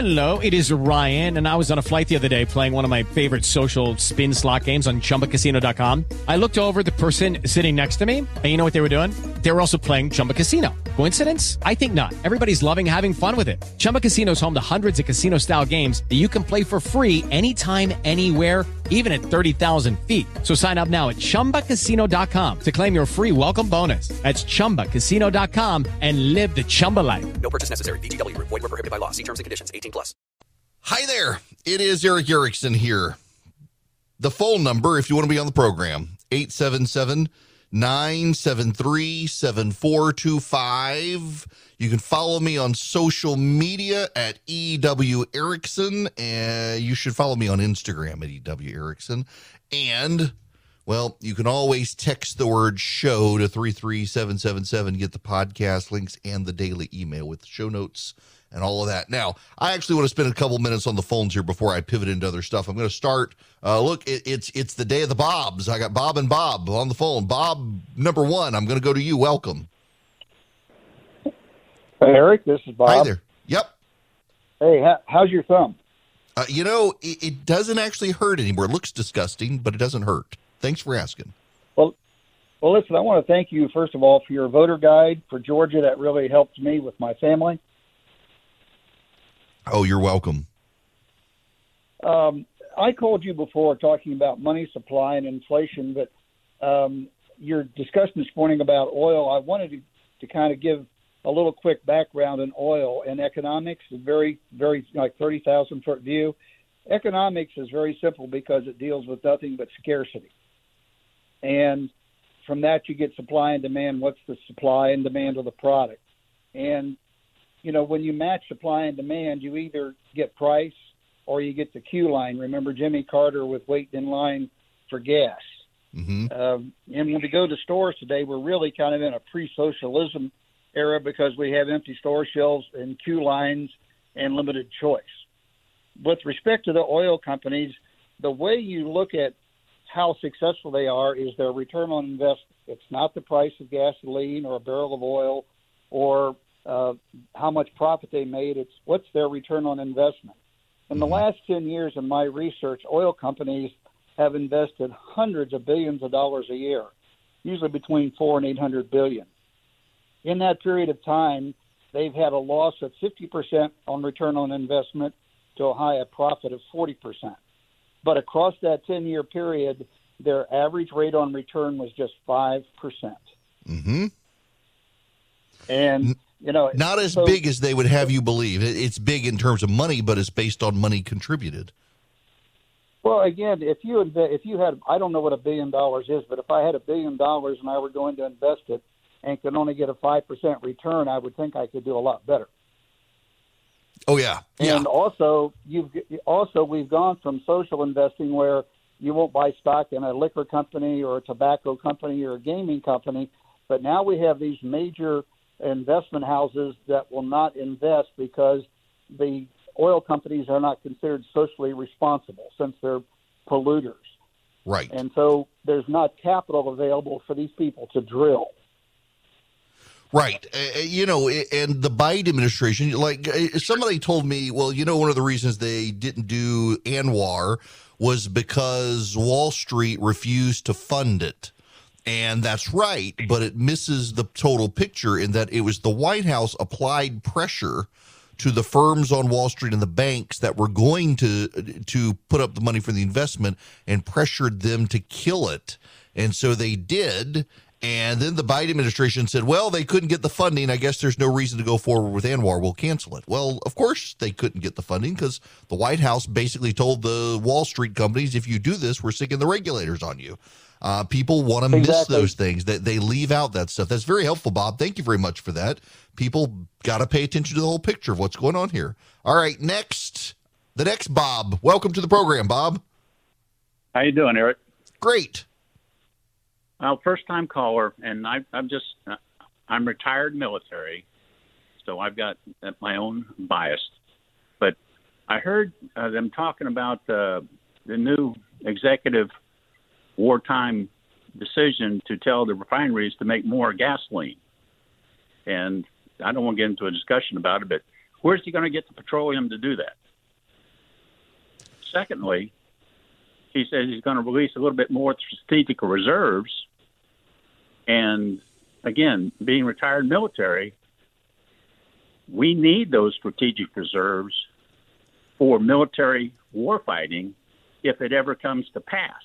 Hello, it is Ryan, and I was on a flight the other day playing one of my favorite social spin slot games on ChumbaCasino.com. I looked over at the person sitting next to me, and you know what they were doing? They were also playing Chumba Casino. Coincidence? I think not. Everybody's loving having fun with it. Chumba Casino is home to hundreds of casino-style games that you can play for free anytime, anywhere, even at 30,000 feet. So sign up now at ChumbaCasino.com to claim your free welcome bonus. That's ChumbaCasino.com and live the Chumba life. No purchase necessary. VGW. Void where prohibited by law. See terms and conditions. 18+. Hi there. It is Eric Erickson here. The phone number, if you want to be on the program, 877-973-7425. You can follow me on social media at EW Erickson, and you should follow me on Instagram at EW Erickson. And, well, you can always text the word show to 33777, get the podcast links and the daily email with show notes and all of that. Now, I actually want to spend a couple minutes on the phones here before I pivot into other stuff. I'm going to start. Look, it's the day of the Bobs. I got Bob and Bob on the phone. Bob, number one, I'm going to go to you. Welcome. Hey, Eric, this is Bob. Hi there. Yep. Hey, how's your thumb? It doesn't actually hurt anymore. It looks disgusting, but it doesn't hurt. Thanks for asking. Well, listen, I want to thank you, first of all, for your voter guide for Georgia. That really helped me with my family. Oh, you're welcome. I called you before talking about money supply and inflation, but your discussion this morning about oil, I wanted to kind of give a little quick background in oil and economics, a very, very, like 30,000-foot view. Economics is very simple because it deals with nothing but scarcity. And from that, you get supply and demand. What's the supply and demand of the product? And you know, when you match supply and demand, you either get price or you get the Q line. Remember Jimmy Carter with waiting in line for gas. Mm-hmm. And when we go to stores today, we're really kind of in a pre-socialism era because we have empty store shelves and queue lines and limited choice. With respect to the oil companies, the way you look at how successful they are is their return on investment. It's not the price of gasoline or a barrel of oil or how much profit they made. It's what's their return on investment. In the last 10 years in my research, oil companies have invested hundreds of billions of dollars a year, usually between $400 and $800 billion. In that period of time, they've had a loss of 50% on return on investment to a high of profit of 40%. But across that 10-year period, their average rate on return was just 5%. Mm-hmm. And you know, not as big as they would have you believe. It's big in terms of money, but it's based on money contributed. Well, again, if you had, I don't know what $1 billion is, but if I had $1 billion and I were going to invest it and could only get a 5% return, I would think I could do a lot better. Oh yeah. And also, we've gone from social investing where you won't buy stock in a liquor company or a tobacco company or a gaming company, but now we have these major investment houses that will not invest because the oil companies are not considered socially responsible since they're polluters. Right. And so there's not capital available for these people to drill. Right. And the Biden administration, like somebody told me, well, one of the reasons they didn't do ANWR was because Wall Street refused to fund it. And that's right, but it misses the total picture in that it was the White House applied pressure to the firms on Wall Street and the banks that were going to put up the money for the investment and pressured them to kill it. And so they did. And then the Biden administration said, well, they couldn't get the funding. I guess there's no reason to go forward with ANWR. We'll cancel it. Well, of course they couldn't get the funding because the White House basically told the Wall Street companies, if you do this, we're sticking the regulators on you. People want to miss those things. That they leave out that stuff. That's very helpful, Bob. Thank you very much for that. People got to pay attention to the whole picture of what's going on here. All right, the next Bob. Welcome to the program, Bob. How you doing, Eric? Great. Well, first-time caller, and I'm retired military, so I've got my own bias. But I heard them talking about the new executive wartime decision to tell the refineries to make more gasoline. And I don't want to get into a discussion about it, but Where's he going to get the petroleum to do that? Secondly, he says he's going to release a little bit more strategic reserves. And again, being retired military, we need those strategic reserves for military warfighting if it ever comes to pass.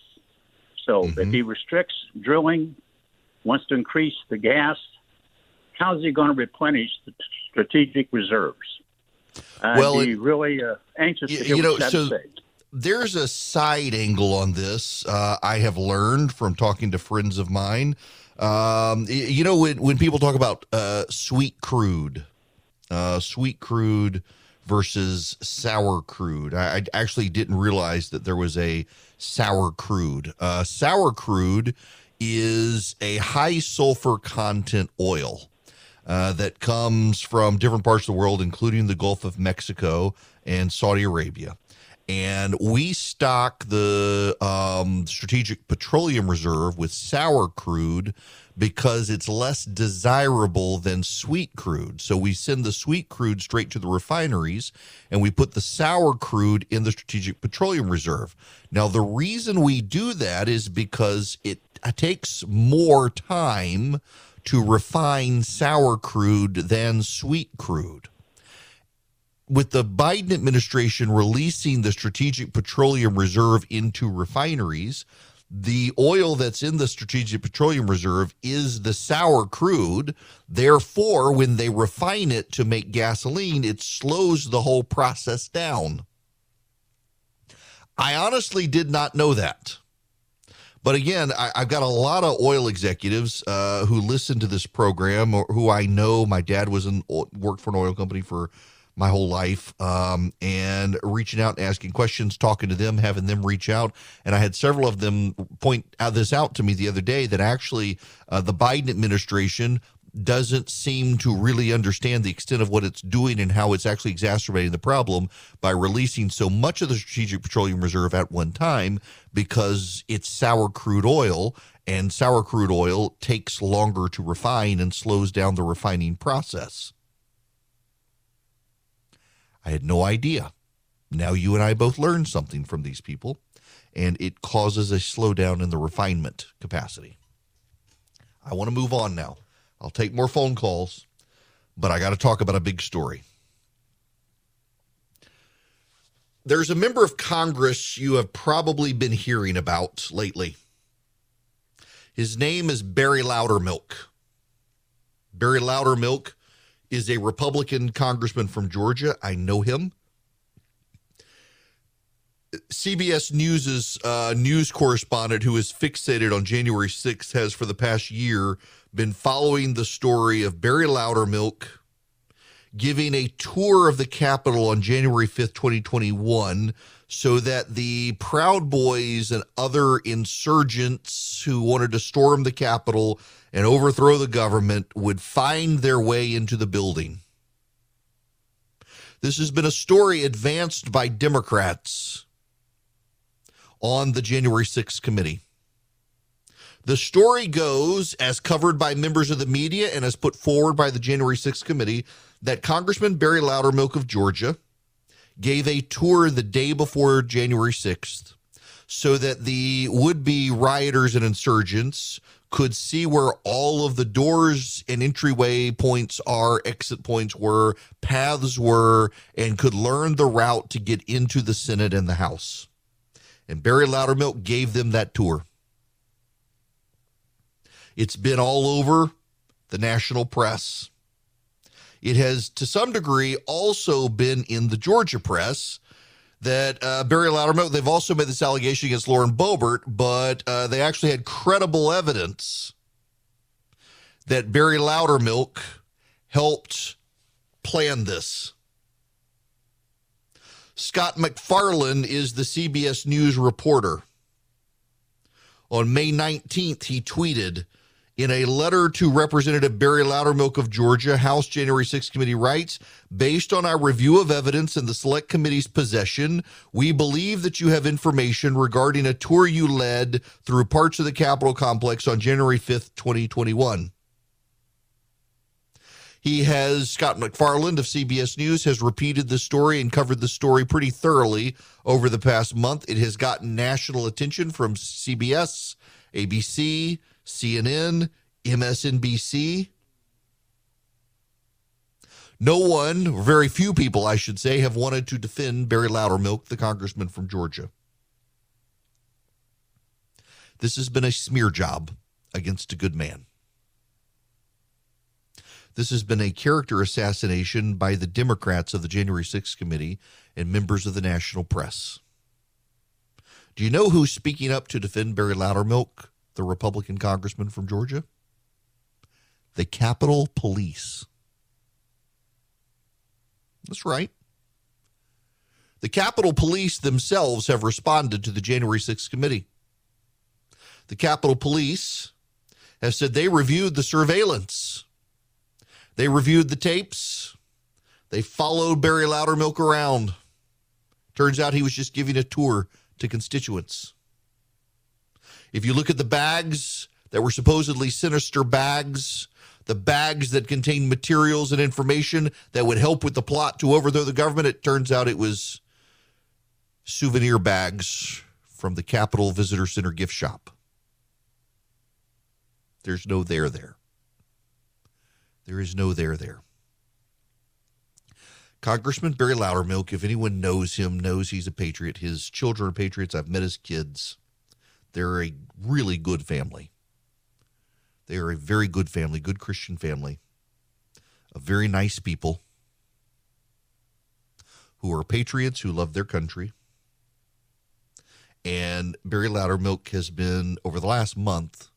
So if he restricts drilling, wants to increase the gas, how is he going to replenish the strategic reserves? Well, I'd be really anxious to hear what you say. There's a side angle on this. I have learned from talking to friends of mine. When people talk about sweet crude versus sour crude, I actually didn't realize that there was a sour crude. Sour crude is a high sulfur content oil that comes from different parts of the world, including the Gulf of Mexico and Saudi Arabia. And we stock the Strategic Petroleum Reserve with sour crude because it's less desirable than sweet crude. So we send the sweet crude straight to the refineries, and we put the sour crude in the Strategic Petroleum Reserve. Now, the reason we do that is because it takes more time to refine sour crude than sweet crude. With the Biden administration releasing the Strategic Petroleum Reserve into refineries, the oil that's in the Strategic Petroleum Reserve is the sour crude. Therefore, when they refine it to make gasoline, it slows the whole process down. I honestly did not know that. But again, I've got a lot of oil executives who listen to this program, or who I know. My dad worked for an oil company for my whole life, and reaching out and asking questions, talking to them, having them reach out. And I had several of them point this out to me the other day, that actually the Biden administration doesn't seem to really understand the extent of what it's doing and how it's actually exacerbating the problem by releasing so much of the Strategic Petroleum Reserve at one time, because it's sour crude oil, and sour crude oil takes longer to refine and slows down the refining process. I had no idea. Now you and I both learned something from these people, and it causes a slowdown in the refinement capacity. I want to move on now. I'll take more phone calls, but I got to talk about a big story. There's a member of Congress you have probably been hearing about lately. His name is Barry Loudermilk. Barry Loudermilk is a Republican congressman from Georgia. I know him. CBS News' news correspondent, who is fixated on January 6th, has for the past year been following the story of Barry Loudermilk giving a tour of the Capitol on January 5th, 2021, so that the Proud Boys and other insurgents who wanted to storm the Capitol and overthrow the government would find their way into the building. This has been a story advanced by Democrats on the January 6th committee. The story goes, as covered by members of the media and as put forward by the January 6th committee, that Congressman Barry Loudermilk of Georgia gave a tour the day before January 6th so that the would-be rioters and insurgents could see where all of the doors and entryway points are, exit points were, paths were, and could learn the route to get into the Senate and the House. And Barry Loudermilk gave them that tour. It's been all over the national press. It has, to some degree, also been in the Georgia press that Barry Loudermilk, they've also made this allegation against Lauren Boebert, but they actually had credible evidence that Barry Loudermilk helped plan this. Scott McFarland is the CBS News reporter. On May 19th, he tweeted, in a letter to Representative Barry Loudermilk of Georgia, House January 6th Committee writes, based on our review of evidence in the Select Committee's possession, we believe that you have information regarding a tour you led through parts of the Capitol complex on January 5th, 2021. Scott McFarland of CBS News has repeated the story and covered the story pretty thoroughly over the past month. It has gotten national attention from CBS, ABC, CNN, MSNBC. No one, or very few people, I should say, have wanted to defend Barry Loudermilk, the congressman from Georgia. This has been a smear job against a good man. This has been a character assassination by the Democrats of the January 6th committee and members of the national press. Do you know who's speaking up to defend Barry Loudermilk, the Republican congressman from Georgia? The Capitol Police. That's right. The Capitol Police themselves have responded to the January 6th committee. The Capitol Police have said they reviewed the surveillance. They reviewed the tapes. They followed Barry Loudermilk around. Turns out he was just giving a tour to constituents. If you look at the bags that were supposedly sinister bags, the bags that contained materials and information that would help with the plot to overthrow the government, it turns out it was souvenir bags from the Capitol Visitor Center gift shop. There's no there there. There is no there there. Congressman Barry Loudermilk, if anyone knows him, knows he's a patriot. His children are patriots. I've met his kids. They're a really good family. They are a very good family, good Christian family, of very nice people who are patriots, who love their country. And Barry Loudermilk has been, over the last month,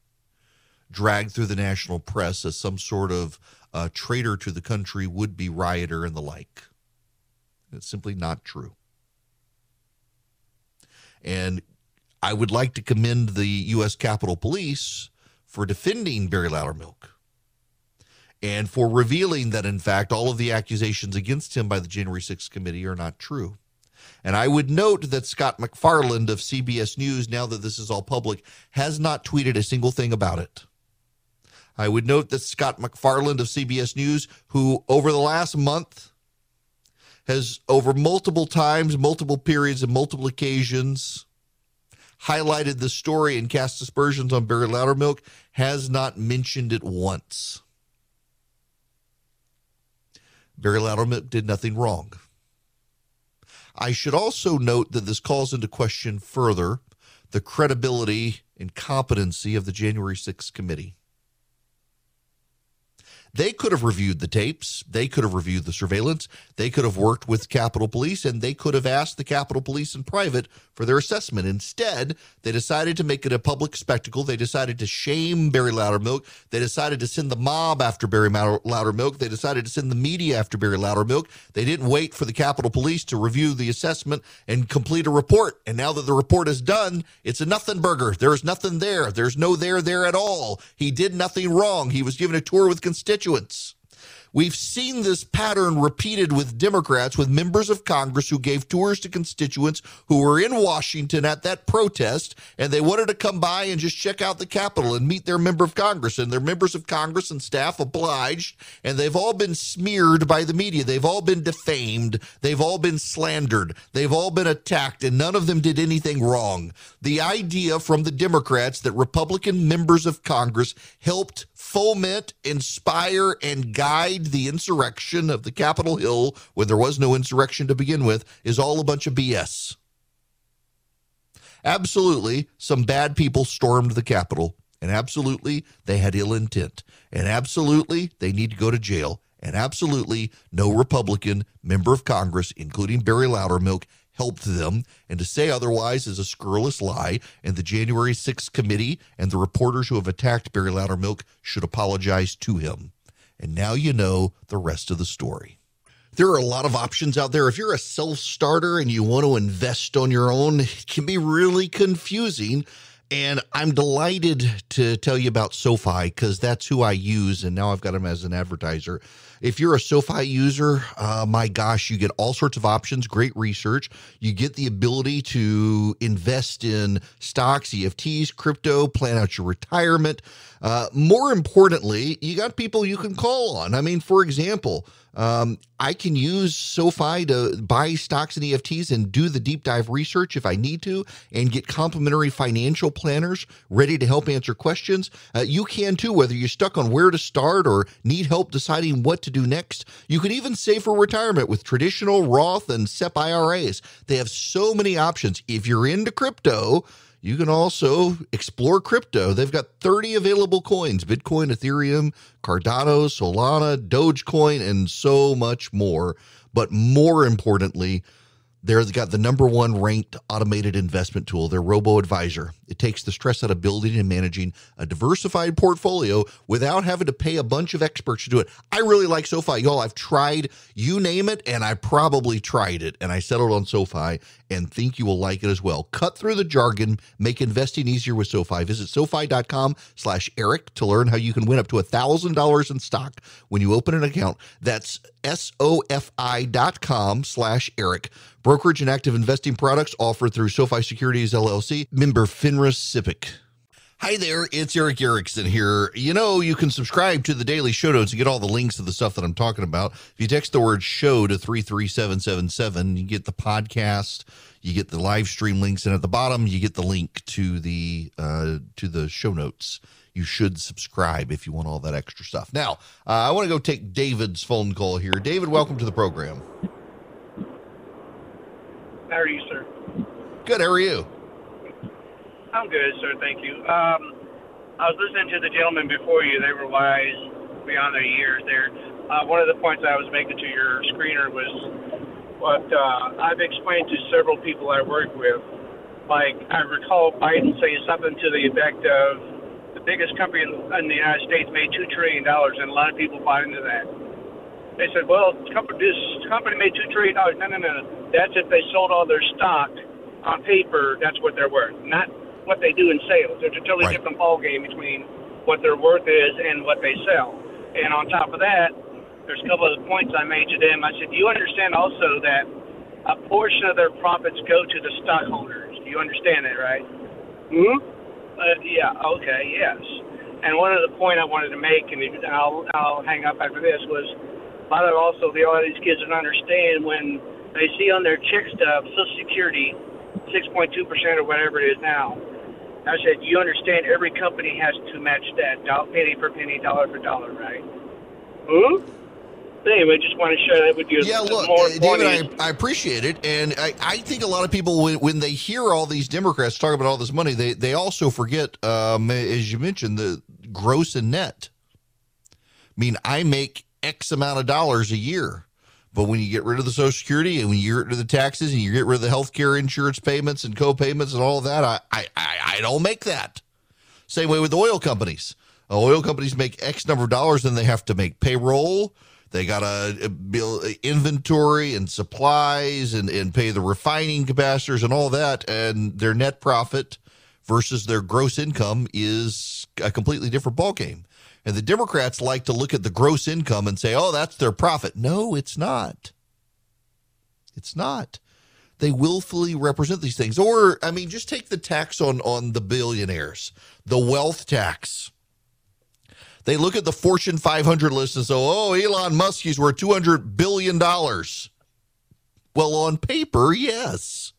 dragged through the national press as some sort of traitor to the country, would-be rioter, and the like. It's simply not true. And I would like to commend the U.S. Capitol Police for defending Barry Loudermilk and for revealing that, in fact, all of the accusations against him by the January 6th committee are not true. And I would note that Scott McFarland of CBS News, now that this is all public, has not tweeted a single thing about it. I would note that Scott McFarland of CBS News, who over the last month has over multiple times, multiple periods, and multiple occasions highlighted the story and cast aspersions on Barry Loudermilk, has not mentioned it once. Barry Loudermilk did nothing wrong. I should also note that this calls into question further the credibility and competency of the January 6th committee. They could have reviewed the tapes. They could have reviewed the surveillance. They could have worked with Capitol Police, and they could have asked the Capitol Police in private for their assessment. Instead, they decided to make it a public spectacle. They decided to shame Barry Loudermilk. They decided to send the mob after Barry Loudermilk. They decided to send the media after Barry Loudermilk. They didn't wait for the Capitol Police to review the assessment and complete a report. And now that the report is done, it's a nothing burger. There's nothing there. There's no there at all. He did nothing wrong. He was given a tour with constituents. We've seen this pattern repeated with Democrats, with members of Congress who gave tours to constituents who were in Washington at that protest, and they wanted to come by and just check out the Capitol and meet their member of Congress. And their members of Congress and staff obliged, and they've all been smeared by the media. They've all been defamed. They've all been slandered. They've all been attacked, and none of them did anything wrong. The idea from the Democrats that Republican members of Congress helped foment, inspire, and guide the insurrection of the Capitol Hill when there was no insurrection to begin with is all a bunch of BS. Absolutely, some bad people stormed the Capitol, and absolutely, they had ill intent, and absolutely, they need to go to jail, and absolutely, no Republican member of Congress, including Barry Loudermilk, helped them, and to say otherwise is a scurrilous lie, and the January 6th committee and the reporters who have attacked Barry Loudermilk should apologize to him. And now you know the rest of the story. There are a lot of options out there. If you're a self-starter and you want to invest on your own, it can be really confusing. And I'm delighted to tell you about SoFi because that's who I use, and now I've got them as an advertiser. If you're a SoFi user, my gosh, you get all sorts of options, great research. You get the ability to invest in stocks, EFTs, crypto, plan out your retirement. More importantly, you got people you can call on. I mean, for example, I can use SoFi to buy stocks and EFTs and do the deep dive research if I need to and get complimentary financial planners ready to help answer questions. You can too, whether you're stuck on where to start or need help deciding what to do next. You can even save for retirement with traditional Roth and SEP IRAs. They have so many options. If you're into crypto, you can also explore crypto. They've got 30 available coins: Bitcoin, Ethereum, Cardano, Solana, Dogecoin, and so much more. But more importantly, they've got the #1 ranked automated investment tool, their robo-advisor. It takes the stress out of building and managing a diversified portfolio without having to pay a bunch of experts to do it. I really like SoFi. Y'all, I've tried, you name it, and I probably tried it, and I settled on SoFi and think you will like it as well. Cut through the jargon, make investing easier with SoFi. Visit SoFi.com/Eric to learn how you can win up to $1,000 in stock when you open an account. That's SoFi.com/Eric. Brokerage and active investing products offered through SoFi Securities LLC, member FINRA SIPC. Hi there, it's Eric Erickson here. You know, you can subscribe to the daily show notes and get all the links to the stuff that I'm talking about. If you text the word show to 33777, you get the podcast, you get the live stream links, and at the bottom, you get the link to the show notes. You should subscribe if you want all that extra stuff. Now, I want to go take David's phone call here. David, welcome to the program. How are you, sir? Good, how are you? I'm good, sir. Thank you. I was listening to the gentleman before you. They were wise beyond their years there. One of the points I was making to your screener was what I've explained to several people I work with. Like, I recall Biden saying something to the effect of the biggest company in the United States made $2 trillion, and a lot of people bought into that. They said, well, this company made $2 trillion. No. That's if they sold all their stock on paper. That's what they're worth, not what they do in sales. There's a totally different ballgame between what their worth is and what they sell. And on top of that, there's a couple of the points I made to them. I said, do you understand also that a portion of their profits go to the stockholders? Do you understand that, right? Yeah, okay, yes. And one of the point I wanted to make, and I'll hang up after this, was a lot of these kids don't understand when they see on their check stub Social Security 6.2% or whatever it is now. I said, you understand every company has to match that penny for penny, dollar for dollar, right? Anyway, just want to share that with you. Yeah, look, David, I appreciate it. And I think a lot of people, when they hear all these Democrats talk about all this money, they also forget, as you mentioned, the gross and net. I mean, I make X amount of dollars a year. But when you get rid of the Social Security and when you get rid of the taxes and you get rid of the health care insurance payments and co-payments and all of that, I don't make that. Same way with oil companies. Oil companies make X number of dollars, and they have to make payroll. They got to build inventory and supplies and pay the refining capacitors and all that. And their net profit versus their gross income is a completely different ballgame. And the Democrats like to look at the gross income and say, oh, that's their profit. No, it's not. It's not. They willfully represent these things. Or, I mean, just take the tax on the billionaires, the wealth tax. They look at the Fortune 500 list and say, oh, Elon Musk is worth $200 billion. Well, on paper, yes,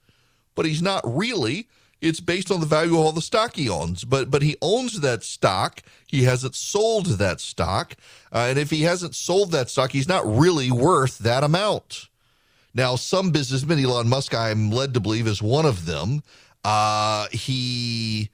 but he's not really. It's based on the value of all the stock he owns, but he owns that stock. He hasn't sold that stock, and if he hasn't sold that stock, he's not really worth that amount. Now, some businessmen, Elon Musk, I'm led to believe, is one of them. He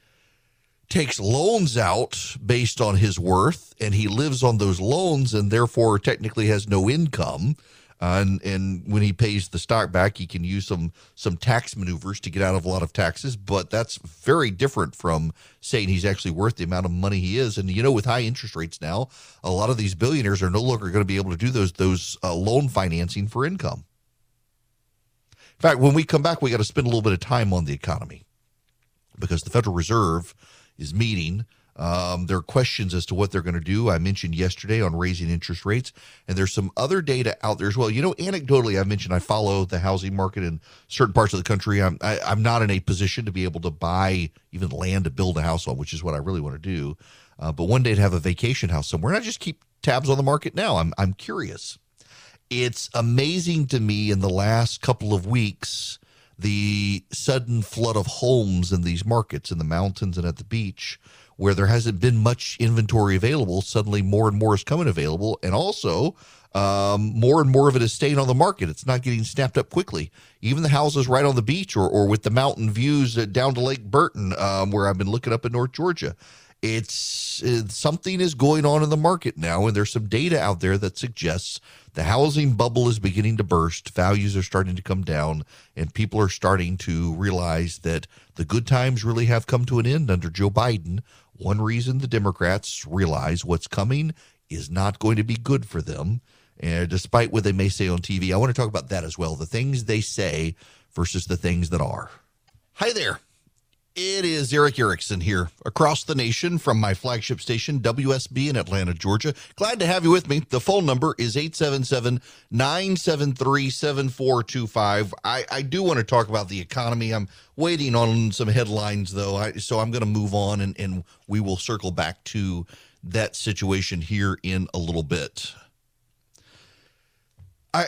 takes loans out based on his worth, and he lives on those loans, and therefore technically has no income. And when he pays the stock back, he can use some tax maneuvers to get out of a lot of taxes. But that's very different from saying he's actually worth the amount of money he is. And, you know, with high interest rates now, a lot of these billionaires are no longer going to be able to do those loan financing for income. In fact, when we come back, we got to spend a little bit of time on the economy because the Federal Reserve is meeting. There are questions as to what they're going to do. I mentioned yesterday on raising interest rates, and there's some other data out there as well. Anecdotally, I mentioned I follow the housing market in certain parts of the country. I'm not in a position to be able to buy even land to build a house on, which is what I really want to do. But one day to have a vacation house somewhere, and I just keep tabs on the market now. I'm curious. It's amazing to me in the last couple of weeks, the sudden flood of homes in these markets, in the mountains and at the beach, where there hasn't been much inventory available. Suddenly more and more is coming available. And also more and more of it is staying on the market. It's not getting snapped up quickly. Even the houses right on the beach or with the mountain views down to Lake Burton, where I've been looking up in North Georgia. It's something is going on in the market now, and there's some data out there that suggests the housing bubble is beginning to burst. Values are starting to come down, and people are starting to realize that the good times really have come to an end under Joe Biden. One reason the Democrats realize what's coming is not going to be good for them, and despite what they may say on TV. I want to talk about that as well, the things they say versus the things that are. Hi there. It is Eric Erickson here across the nation from my flagship station, WSB in Atlanta, Georgia. Glad to have you with me. The phone number is 877-973-7425. I do want to talk about the economy. I'm waiting on some headlines, though, so I'm going to move on, and we will circle back to that situation here in a little bit.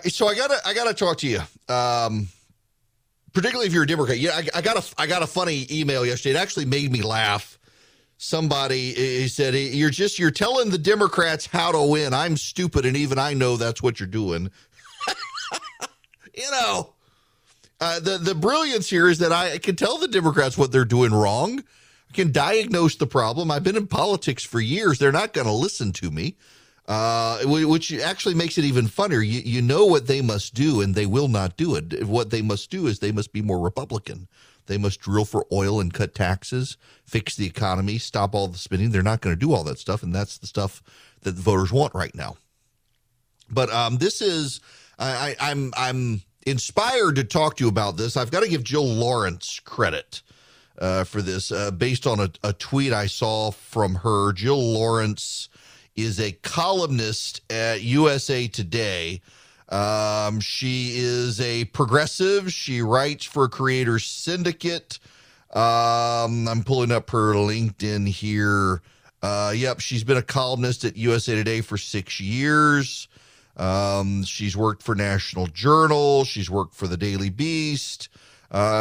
So I gotta talk to you. Particularly if you're a Democrat. Yeah, I got a funny email yesterday. It actually made me laugh. Somebody said, you're telling the Democrats how to win. I'm stupid, and even I know that's what you're doing. The brilliance here is that I can tell the Democrats what they're doing wrong. I can diagnose the problem. I've been in politics for years. They're not going to listen to me. Which actually makes it even funnier. You know what they must do, and they will not do it. What they must do is they must be more Republican. They must drill for oil and cut taxes, fix the economy, stop all the spending. They're not going to do all that stuff, and that's the stuff that the voters want right now. But this is I'm inspired to talk to you about this. I've got to give Jill Lawrence credit for this based on a tweet I saw from her. Jill Lawrence is a columnist at USA Today. She is a progressive. She writes for Creators Syndicate. I'm pulling up her LinkedIn here. Yep, she's been a columnist at USA Today for 6 years. She's worked for National Journal. She's worked for the Daily Beast.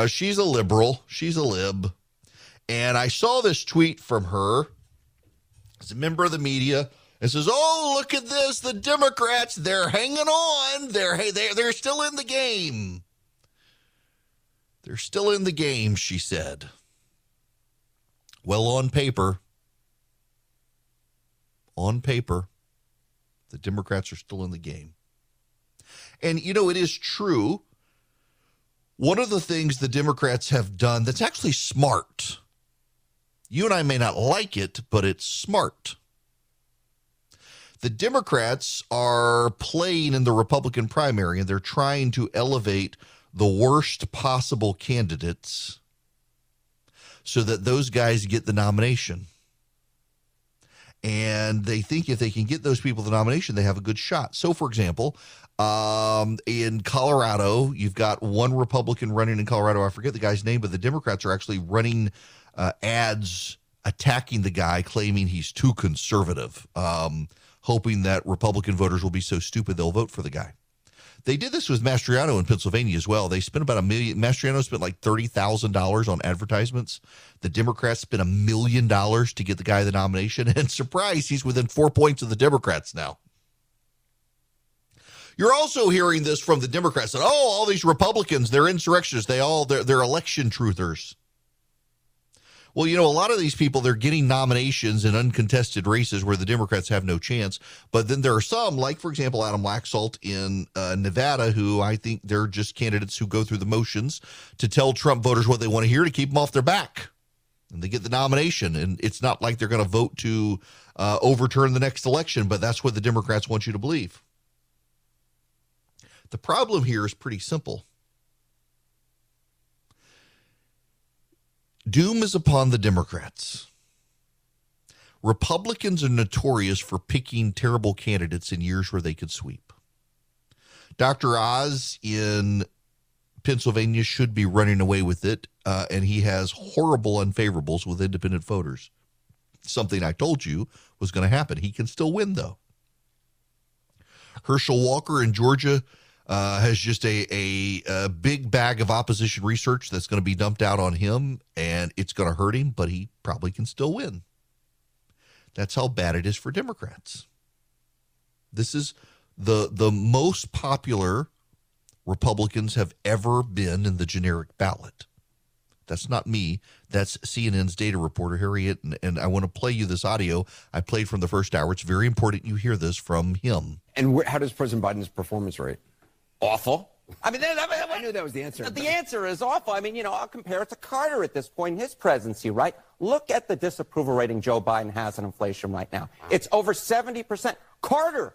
She's a liberal. She's a lib. And I saw this tweet from her as a member of the media. It says, "Oh, look at this! The Democrats, they're hanging on. They're still in the game. They're still in the game," she said. Well, on paper, the Democrats are still in the game. And, it is true. One of the things the Democrats have done that's actually smart, you and I may not like it, but it's smart. The Democrats are playing in the Republican primary, and they're trying to elevate the worst possible candidates so that those guys get the nomination. And they think if they can get those people the nomination, they have a good shot. So, for example, in Colorado, you've got one Republican running in Colorado. I forget the guy's name, but the Democrats are actually running ads attacking the guy, claiming he's too conservative, hoping that Republican voters will be so stupid they'll vote for the guy. They did this with Mastriano in Pennsylvania as well. They spent about $1 million. Mastriano spent like $30,000 on advertisements. The Democrats spent $1 million to get the guy the nomination. And surprise, he's within 4 points of the Democrats now. You're also hearing this from the Democrats that, all these Republicans, they're insurrectionists. They're election truthers. Well, a lot of these people, they're getting nominations in uncontested races where the Democrats have no chance. But then there are some, like, for example, Adam Laxalt in Nevada, who I think they're just candidates who go through the motions to tell Trump voters what they want to hear to keep them off their back. And they get the nomination. And it's not like they're going to vote to overturn the next election, but that's what the Democrats want you to believe. The problem here is pretty simple. Doom is upon the Democrats. Republicans are notorious for picking terrible candidates in years where they could sweep. Dr. Oz in Pennsylvania should be running away with it, and he has horrible unfavorables with independent voters. Something I told you was going to happen. He can still win, though. Herschel Walker in Georgia has just a big bag of opposition research that's going to be dumped out on him, and it's going to hurt him, but he probably can still win. That's how bad it is for Democrats. This is the most popular Republicans have ever been in the generic ballot. That's not me. That's CNN's data reporter, Harriet, and I want to play you this audio I played from the first hour. It's very important you hear this from him. And how does President Biden's performance rate? Awful. I mean, I knew that was the answer. The answer is awful. I mean, I'll compare it to Carter at this point in his presidency, right? Look at the disapproval rating Joe Biden has on inflation right now. It's over 70%. Carter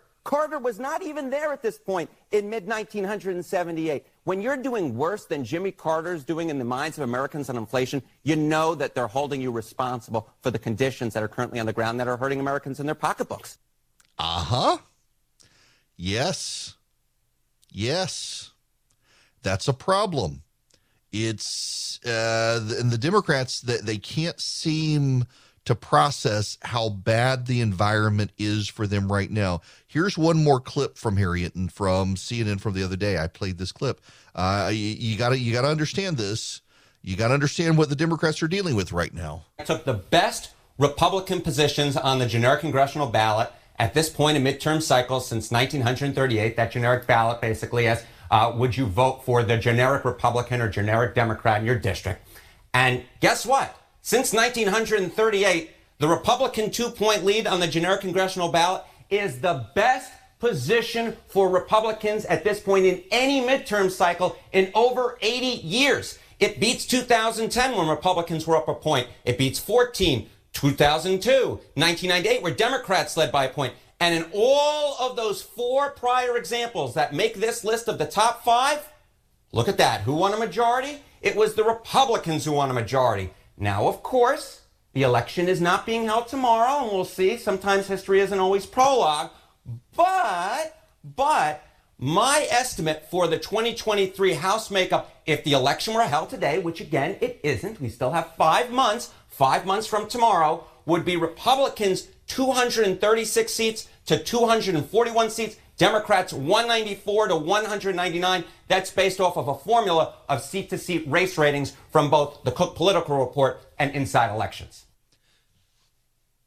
was not even there at this point in mid-1978. When you're doing worse than Jimmy Carter's doing in the minds of Americans on inflation, you know that they're holding you responsible for the conditions that are currently on the ground that are hurting Americans in their pocketbooks. Uh-huh. Yes. That's a problem. It's and the Democrats, they can't seem to process how bad the environment is for them right now. Here's one more clip from Harriet and from CNN from the other day. I played this clip. You gotta understand this. You gotta understand what the Democrats are dealing with right now. I took the best Republican positions on the generic congressional ballot at this point in midterm cycles since 1938. That generic ballot basically as would you vote for the generic Republican or generic Democrat in your district? And guess what? Since 1938, the Republican 2-point lead on the generic congressional ballot is the best position for Republicans at this point in any midterm cycle in over 80 years. It beats 2010 when Republicans were up a point. It beats 2014, 2002, 1998 where Democrats led by a point. And in all of those 4 prior examples that make this list of the top 5, look at that. Who won a majority? It was the Republicans who won a majority. Now, of course, the election is not being held tomorrow, and we'll see. Sometimes history isn't always prologue. But my estimate for the 2023 House makeup, if the election were held today, which again, it isn't, we still have 5 months from tomorrow, would be Republicans 236 seats to 241 seats, Democrats 194 to 199. That's based off of a formula of seat-to-seat race ratings from both the Cook Political Report and Inside Elections.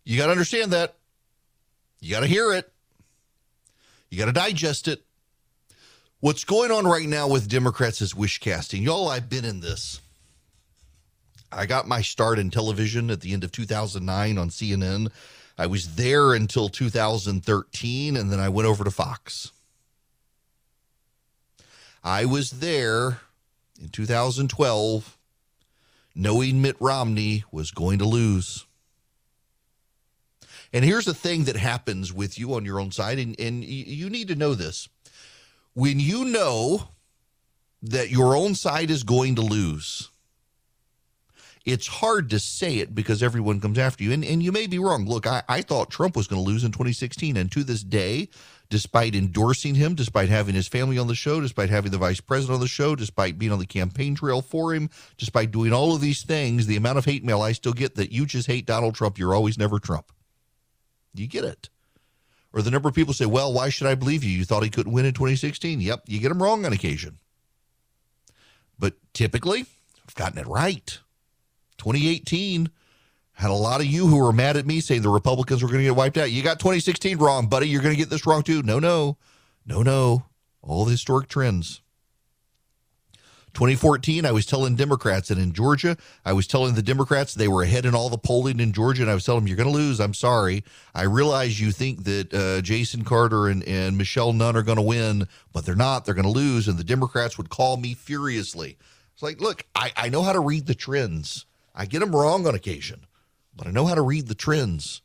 You got to understand that. You got to hear it. You got to digest it. What's going on right now with Democrats is wish casting. Y'all, I've been in this. I got my start in television at the end of 2009 on CNN. I was there until 2013, and then I went over to Fox. I was there in 2012, knowing Mitt Romney was going to lose. And here's the thing that happens with you on your own side, and you need to know this. When you know that your own side is going to lose, it's hard to say it because everyone comes after you. And you may be wrong. Look, I thought Trump was going to lose in 2016. And to this day, despite endorsing him, despite having his family on the show, despite having the vice president on the show, despite being on the campaign trail for him, despite doing all of these things, the amount of hate mail I still get that you just hate Donald Trump, you're always never Trump. You get it. Or the number of people say, well, why should I believe you? You thought he couldn't win in 2016. Yep, you get him wrong on occasion. But typically, I've gotten it right. 2018 had a lot of you who were mad at me saying the Republicans were going to get wiped out. You got 2016 wrong, buddy. You're going to get this wrong too. No. All the historic trends. 2014, I was telling Democrats, and in Georgia, I was telling the Democrats they were ahead in all the polling in Georgia, and I was telling them, you're going to lose. I'm sorry. I realize you think that Jason Carter and Michelle Nunn are going to win, but they're not. They're going to lose, and the Democrats would call me furiously. It's like, look, I know how to read the trends. I get them wrong on occasion, but I know how to read the trends.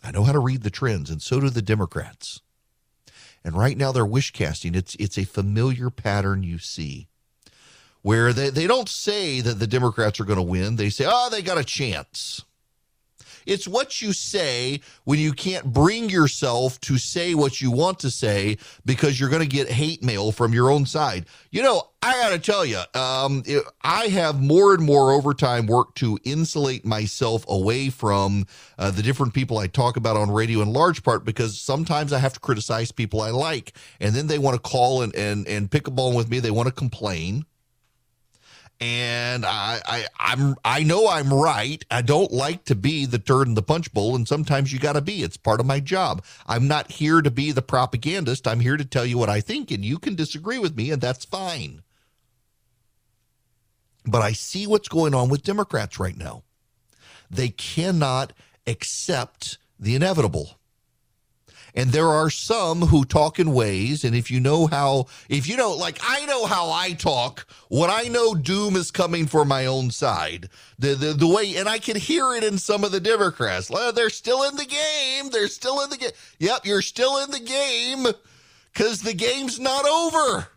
And so do the Democrats. And right now they're wish casting. It's a familiar pattern you see where they don't say that the Democrats are going to win. They say, they got a chance. It's what you say when you can't bring yourself to say what you want to say because you're going to get hate mail from your own side. You know, I got to tell you, I have more and more overtime work to insulate myself away from the different people I talk about on radio, in large part because sometimes I have to criticize people I like, and then they want to call and pick a bone with me. They want to complain. And I know I'm right. I don't like to be the turd in the punch bowl, and sometimes you got to be. It's part of my job. I'm not here to be the propagandist. I'm here to tell you what I think, and you can disagree with me, and that's fine. But I see what's going on with Democrats right now. They cannot accept the inevitable. And there are some who talk in ways, and if you know, like I know how I talk, when I know doom is coming for my own side, the way, and I can hear it in some of the Democrats. They're still in the game. They're still in the game. Yep, you're still in the game because the game's not over.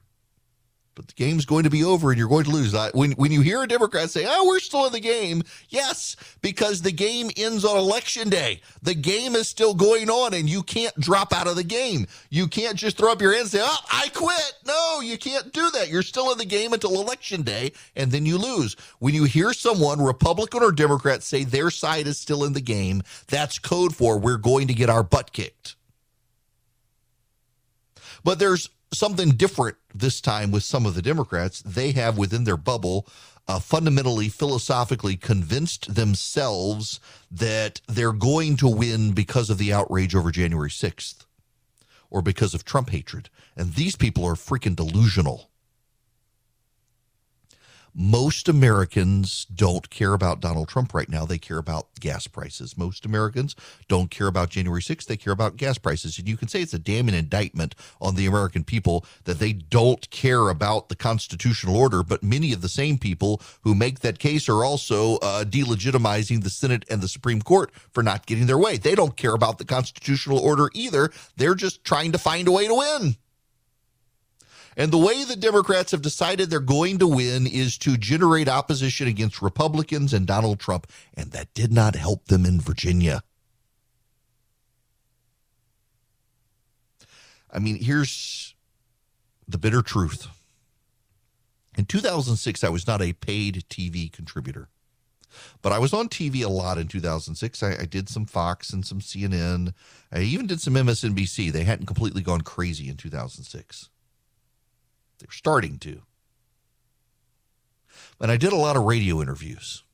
But the game's going to be over and you're going to lose. When you hear a Democrat say, oh, we're still in the game, yes, because the game ends on Election Day. The game is still going on and you can't drop out of the game. You can't just throw up your hands and say, oh, I quit. No, you can't do that. You're still in the game until Election Day and then you lose. When you hear someone, Republican or Democrat, say their side is still in the game, that's code for we're going to get our butt kicked. But there's something different this time with some of the Democrats. They have within their bubble fundamentally, philosophically convinced themselves that they're going to win because of the outrage over January 6th or because of Trump hatred. And these people are freaking delusional. Most Americans don't care about Donald Trump right now. They care about gas prices. Most Americans don't care about January 6th. They care about gas prices. And you can say it's a damning indictment on the American people that they don't care about the constitutional order, but many of the same people who make that case are also delegitimizing the Senate and the Supreme Court for not getting their way. They don't care about the constitutional order either. They're just trying to find a way to win. And the way the Democrats have decided they're going to win is to generate opposition against Republicans and Donald Trump. And that did not help them in Virginia. I mean, here's the bitter truth. In 2006, I was not a paid TV contributor. But I was on TV a lot in 2006. I did some Fox and some CNN. I even did some MSNBC. They hadn't completely gone crazy in 2006. They're starting to. And I did a lot of radio interviews.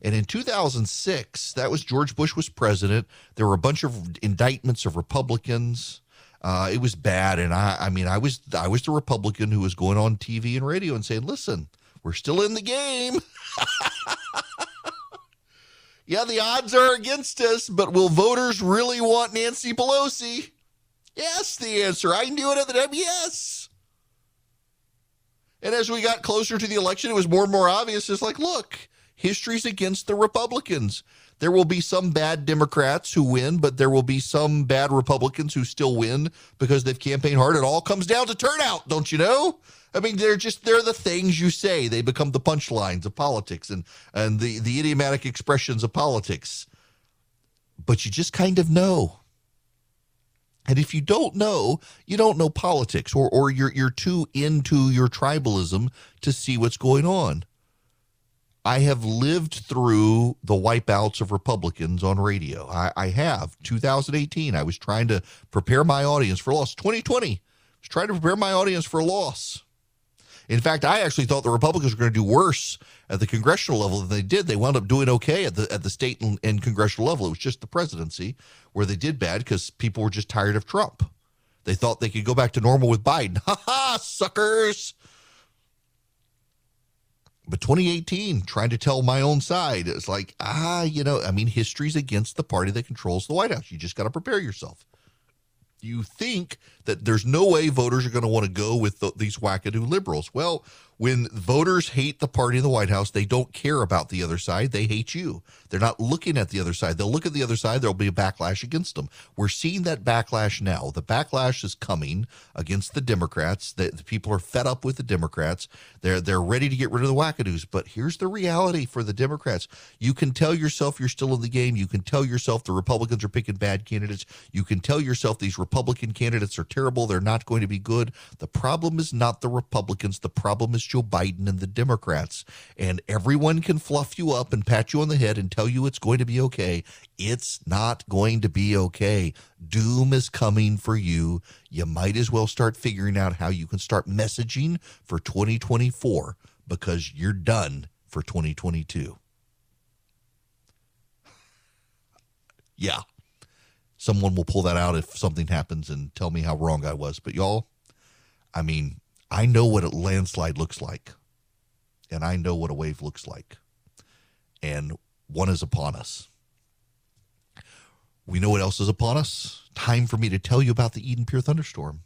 And in 2006, that was George Bush was president. There were a bunch of indictments of Republicans. It was bad. And I was the Republican who was going on TV and radio and saying, listen, we're still in the game. Yeah, the odds are against us, but will voters really want Nancy Pelosi? Yes, the answer. I knew it at the time. Yes. And as we got closer to the election, it was more and more obvious. It's like, look, history's against the Republicans. There will be some bad Democrats who win, but there will be some bad Republicans who still win because they've campaigned hard. It all comes down to turnout, don't you know? I mean, they're the things you say. They become the punchlines of politics and the idiomatic expressions of politics. But you just kind of know. And if you don't know, you don't know politics, or you're too into your tribalism to see what's going on. I have lived through the wipeouts of Republicans on radio. I have. 2018, I was trying to prepare my audience for loss. 2020, I was trying to prepare my audience for loss. In fact, I actually thought the Republicans were going to do worse at the congressional level than they did. They wound up doing okay at the state and congressional level. It was just the presidency where they did bad because people were just tired of Trump. They thought they could go back to normal with Biden. Ha ha, suckers. But 2018, trying to tell my own side, it's like, history's against the party that controls the White House. You just got to prepare yourself. You think that there's no way voters are going to want to go with these wackadoo liberals. Well, When voters hate the party in the White House, they don't care about the other side. They hate you. They're not looking at the other side. They'll look at the other side. There'll be a backlash against them. We're seeing that backlash now. The backlash is coming against the Democrats. The people are fed up with the Democrats. They're ready to get rid of the wackadoos. But here's the reality for the Democrats. You can tell yourself you're still in the game. You can tell yourself the Republicans are picking bad candidates. You can tell yourself these Republican candidates are terrible. They're not going to be good. The problem is not the Republicans. The problem is Joe Biden and the Democrats. And everyone can fluff you up and pat you on the head and tell you it's going to be okay. It's not going to be okay. Doom is coming for you. You might as well start figuring out how you can start messaging for 2024 because you're done for 2022. Yeah. Someone will pull that out if something happens and tell me how wrong I was. But y'all, I mean, I know what a landslide looks like. And I know what a wave looks like. And one is upon us. We know what else is upon us. Time for me to tell you about the Eden Pure Thunderstorm.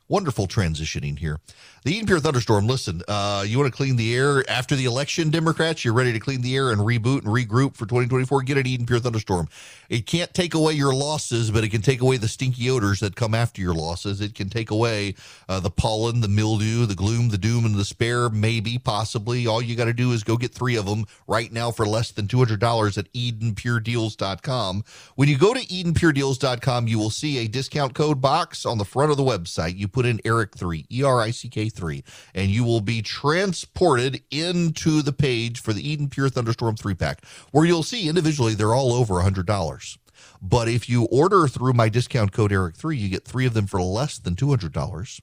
Wonderful transitioning here. The Eden Pure Thunderstorm, listen, you want to clean the air after the election, Democrats? You're ready to clean the air and reboot and regroup for 2024? Get an Eden Pure Thunderstorm. It can't take away your losses, but it can take away the stinky odors that come after your losses. It can take away the pollen, the mildew, the gloom, the doom, and the despair, maybe, possibly. All you got to do is go get 3 of them right now for less than $200 at EdenPureDeals.com. When you go to EdenPureDeals.com, you will see a discount code box on the front of the website. You put in ERIC3, ERICK3, and you will be transported into the page for the Eden Pure Thunderstorm 3-pack, where you'll see individually they're all over $100. But if you order through my discount code ERIC3, you get 3 of them for less than $200,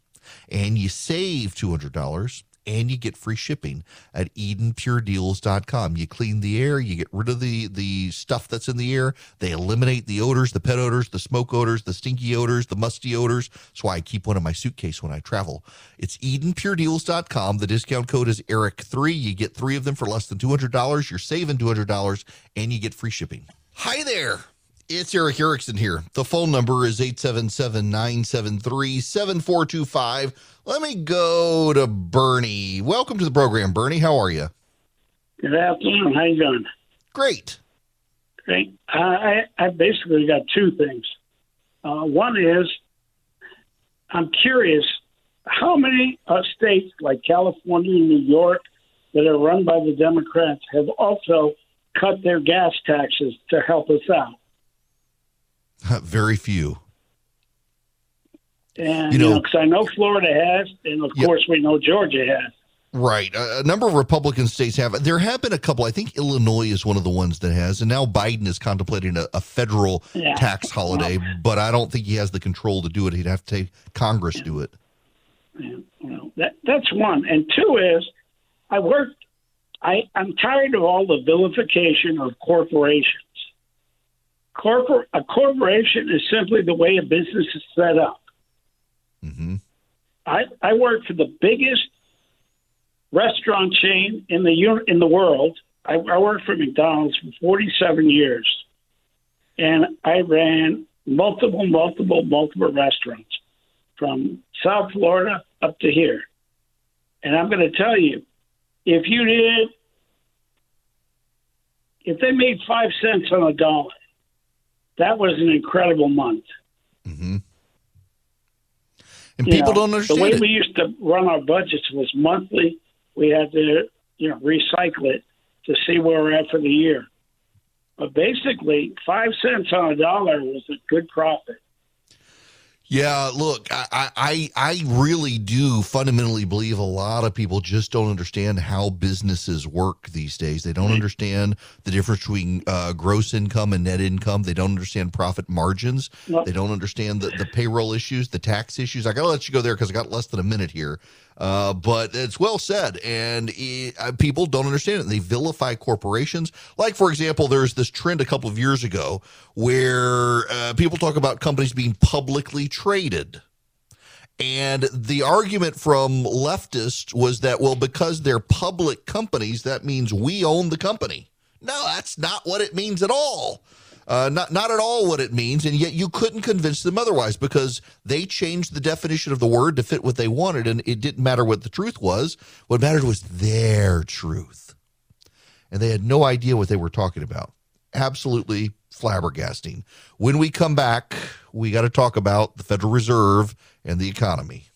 and you save $200, and you get free shipping at EdenPureDeals.com. You clean the air, you get rid of the stuff that's in the air. They eliminate the odors, the pet odors, the smoke odors, the stinky odors, the musty odors. That's why I keep one in my suitcase when I travel. It's EdenPureDeals.com. The discount code is ERIC3. You get 3 of them for less than $200. You're saving $200, and you get free shipping. Hi there. It's Eric Erickson here. The phone number is 877-973-7425. Let me go to Bernie. Welcome to the program, Bernie. How are you? Good afternoon. How you doing? Great. Great. I basically got 2 things. One is I'm curious how many states like California and New York that are run by the Democrats have also cut their gas taxes to help us out. Very few. And, because I know Florida has, and of course we know Georgia has. Right. A number of Republican states have. There have been a couple. I think Illinois is one of the ones that has. And now Biden is contemplating a federal tax holiday, but I don't think he has the control to do it. He'd have to take Congress do it. Yeah, well, that's one. And 2 is I'm tired of all the vilification of corporations. A corporation is simply the way a business is set up. Mm-hmm. I worked for the biggest restaurant chain in the world. I worked for McDonald's for 47 years, and I ran multiple restaurants from South Florida up to here. And I'm going to tell you, if they made 5 cents on a dollar, that was an incredible month. Mm-hmm. And people don't understand the way it. we used to run our budgets was monthly. We had to, recycle it to see where we're at for the year. But basically, 5 cents on a dollar was a good profit. Yeah, look, I really do fundamentally believe a lot of people just don't understand how businesses work these days. They don't understand the difference between gross income and net income. They don't understand profit margins. They don't understand the payroll issues, the tax issues. I got to let you go there because I got less than a minute here. But it's well said, and people don't understand it. They vilify corporations. Like, for example, there's this trend a couple of years ago where people talk about companies being publicly traded. And the argument from leftists was that, well, because they're public companies, that means we own the company. No, that's not what it means at all. Not at all what it means, and yet you couldn't convince them otherwise because they changed the definition of the word to fit what they wanted, and it didn't matter what the truth was. What mattered was their truth. And they had no idea what they were talking about. Absolutely flabbergasting. When we come back, we got to talk about the Federal Reserve and the economy.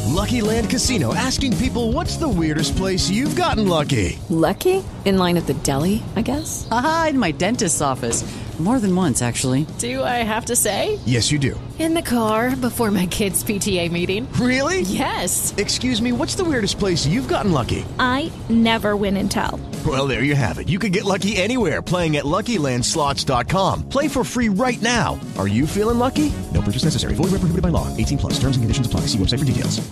Lucky Land Casino, asking people, what's the weirdest place you've gotten lucky? Lucky? In line at the deli, I guess? Aha, in my dentist's office. More than once, actually. Do I have to say? Yes, you do. In the car before my kids' PTA meeting. Really? Yes. Excuse me, what's the weirdest place you've gotten lucky? I never win and tell. Well, there you have it. You can get lucky anywhere, playing at LuckyLandSlots.com. Play for free right now. Are you feeling lucky? No purchase necessary. Void where prohibited by law. 18+. Terms and conditions apply. See website for details.